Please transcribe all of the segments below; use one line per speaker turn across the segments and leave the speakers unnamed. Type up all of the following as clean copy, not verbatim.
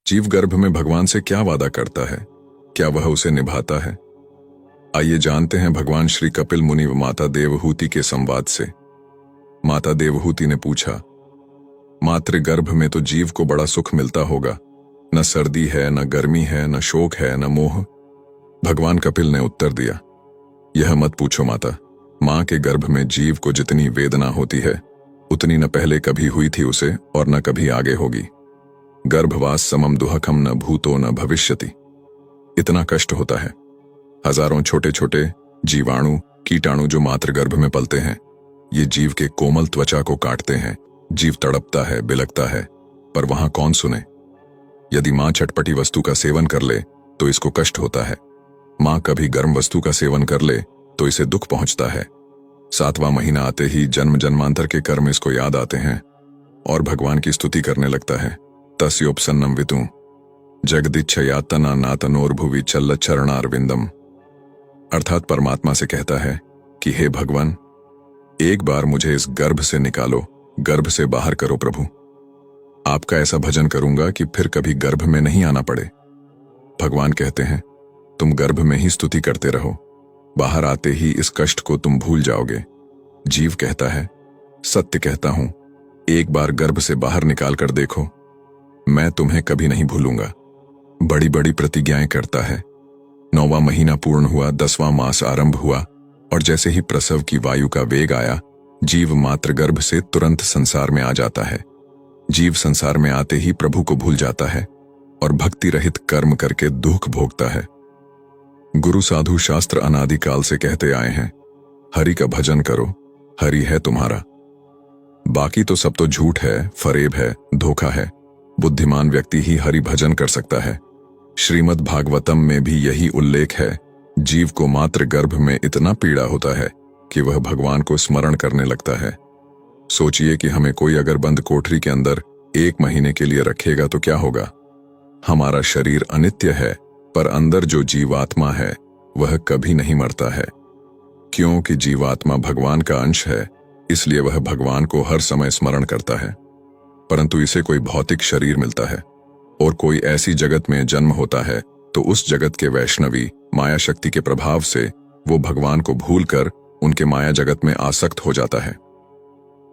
जीव गर्भ में भगवान से क्या वादा करता है? क्या वह उसे निभाता है? आइए जानते हैं भगवान श्री कपिल मुनि व माता देवहूति के संवाद से। माता देवहूति ने पूछा, मातृ गर्भ में तो जीव को बड़ा सुख मिलता होगा, न सर्दी है, न गर्मी है, न शोक है, न मोह। भगवान कपिल ने उत्तर दिया, यह मत पूछो माता। मां के गर्भ में जीव को जितनी वेदना होती है उतनी न पहले कभी हुई थी उसे और न कभी आगे होगी। गर्भवास समम दुहकम न भूतो न भविष्यति। इतना कष्ट होता है। हजारों छोटे छोटे जीवाणु कीटाणु जो मातृगर्भ में पलते हैं, ये जीव के कोमल त्वचा को काटते हैं। जीव तड़पता है, बिलकता है, पर वहां कौन सुने? यदि मां चटपटी वस्तु का सेवन कर ले तो इसको कष्ट होता है। मां कभी गर्म वस्तु का सेवन कर ले तो इसे दुख पहुंचता है। 7वां महीना आते ही जन्म जन्मांतर के कर्म इसको याद आते हैं और भगवान की स्तुति करने लगता है। तस्योपसन्नम वितु जगदिच्छयातना नातनोर्भुवि चरणारविंदम। अर्थात परमात्मा से कहता है कि हे भगवान, एक बार मुझे इस गर्भ से निकालो, गर्भ से बाहर करो प्रभु। आपका ऐसा भजन करूंगा कि फिर कभी गर्भ में नहीं आना पड़े। भगवान कहते हैं, तुम गर्भ में ही स्तुति करते रहो, बाहर आते ही इस कष्ट को तुम भूल जाओगे। जीव कहता है, सत्य कहता हूं, एक बार गर्भ से बाहर निकाल कर देखो, मैं तुम्हें कभी नहीं भूलूंगा। बड़ी बड़ी प्रतिज्ञाएं करता है। 9वां महीना पूर्ण हुआ, 10वां मास आरंभ हुआ और जैसे ही प्रसव की वायु का वेग आया, जीव मातृगर्भ से तुरंत संसार में आ जाता है। जीव संसार में आते ही प्रभु को भूल जाता है और भक्ति रहित कर्म करके दुख भोगता है। गुरु साधु शास्त्र अनादिकाल से कहते आए हैं, हरि का भजन करो, हरि है तुम्हारा। बाकी तो सब तो झूठ है, फरेब है, धोखा है। बुद्धिमान व्यक्ति ही हरि भजन कर सकता है। श्रीमद् भागवतम में भी यही उल्लेख है। जीव को मात्र गर्भ में इतना पीड़ा होता है कि वह भगवान को स्मरण करने लगता है। सोचिए कि हमें कोई अगर बंद कोठरी के अंदर 1 महीने के लिए रखेगा तो क्या होगा? हमारा शरीर अनित्य है, पर अंदर जो जीवात्मा है वह कभी नहीं मरता है। क्योंकि जीवात्मा भगवान का अंश है, इसलिए वह भगवान को हर समय स्मरण करता है। परंतु इसे कोई भौतिक शरीर मिलता है और कोई ऐसी जगत में जन्म होता है तो उस जगत के वैष्णवी माया शक्ति के प्रभाव से वो भगवान को भूलकर उनके माया जगत में आसक्त हो जाता है।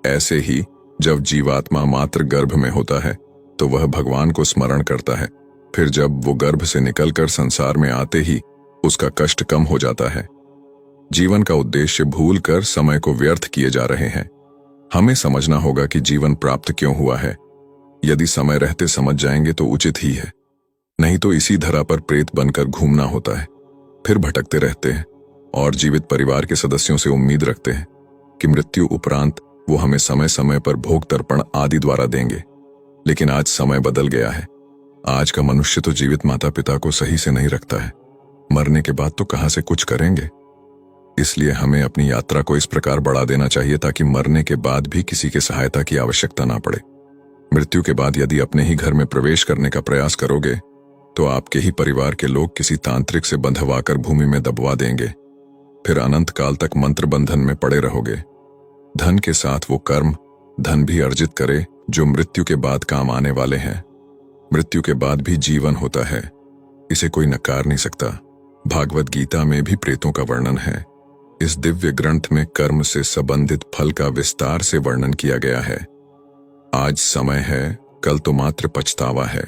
ऐसे ही जब जीवात्मा मात्र गर्भ में होता है तो वह भगवान को स्मरण करता है। फिर जब वो गर्भ से निकलकर संसार में आते ही उसका कष्ट कम हो जाता है। जीवन का उद्देश्य भूलकर समय को व्यर्थ किए जा रहे हैं। हमें समझना होगा कि जीवन प्राप्त क्यों हुआ है। यदि समय रहते समझ जाएंगे तो उचित ही है, नहीं तो इसी धरा पर प्रेत बनकर घूमना होता है। फिर भटकते रहते हैं और जीवित परिवार के सदस्यों से उम्मीद रखते हैं कि मृत्यु उपरांत वो हमें समय समय पर भोग तर्पण आदि द्वारा देंगे। लेकिन आज समय बदल गया है। आज का मनुष्य तो जीवित माता पिता को सही से नहीं रखता है, मरने के बाद तो कहां से कुछ करेंगे। इसलिए हमें अपनी यात्रा को इस प्रकार बढ़ा देना चाहिए ताकि मरने के बाद भी किसी की सहायता की आवश्यकता ना पड़े। मृत्यु के बाद यदि अपने ही घर में प्रवेश करने का प्रयास करोगे तो आपके ही परिवार के लोग किसी तांत्रिक से बंधवाकर भूमि में दबवा देंगे। फिर अनंत काल तक मंत्र बंधन में पड़े रहोगे। धन के साथ वो कर्म धन भी अर्जित करे जो मृत्यु के बाद काम आने वाले हैं। मृत्यु के बाद भी जीवन होता है, इसे कोई नकार नहीं सकता। भागवत गीता में भी प्रेतों का वर्णन है। इस दिव्य ग्रंथ में कर्म से संबंधित फल का विस्तार से वर्णन किया गया है। आज समय है, कल तो मात्र पछतावा है।